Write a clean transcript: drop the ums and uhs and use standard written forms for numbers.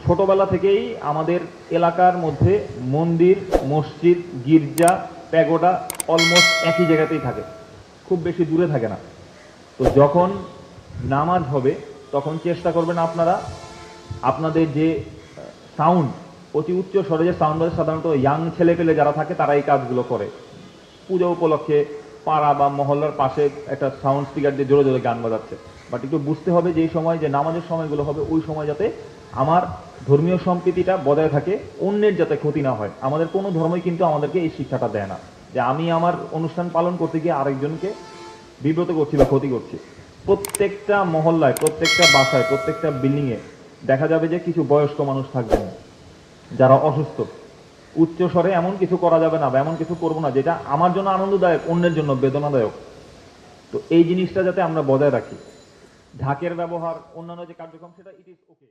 ছোটবেলা থেকেই আমাদের এলাকার মধ্যে মন্দির, মসজিদ, গির্জা, প্যাগোডা অলমোস্ট একই জায়গাতেই থাকে, খুব বেশি দূরে থাকে না। তো যখন নামাজ হবে তখন চেষ্টা করবেন আপনারা আপনাদের যে সাউন্ড, অতি উচ্চ স্বরে যে সাউন্ড বাজে, সাধারণত ইয়াং ছেলে পেলে যারা থাকে তারা এই কাজগুলো করে। পুজো উপলক্ষে পাড়া বা মহল্লার পাশে একটা সাউন্ড স্পিকার দিয়ে জোরে জোরে গান বাজাচ্ছে, বাট একটু বুঝতে হবে যে এই সময় যে নামাজের সময়গুলো হবে ওই সময় যাতে আমার ধর্মীয় সম্প্রীতিটা বজায় থাকে, অন্যের যাতে ক্ষতি না হয়। আমাদের কোনো ধর্মই কিন্তু আমাদেরকে এই শিক্ষাটা দেয় না যে আমি আমার অনুষ্ঠান পালন করতে গিয়ে আরেকজনকে বিব্রত করছি বা ক্ষতি করছি। প্রত্যেকটা মহল্লায়, প্রত্যেকটা বাসায়, প্রত্যেকটা বিল্ডিংয়ে দেখা যাবে যে কিছু বয়স্ক মানুষ থাকবেন যারা অসুস্থ। উচ্চ স্বরে এমন কিছু করা যাবে না বা এমন কিছু করবো না যেটা আমার জন্য আনন্দদায়ক, অন্যের জন্য বেদনাদায়ক। তো এই জিনিসটা যাতে আমরা বজায় রাখি। ঢাকের ব্যবহার, অন্যান্য যে কার্যক্রম, সেটা ইট ইজ ওকে।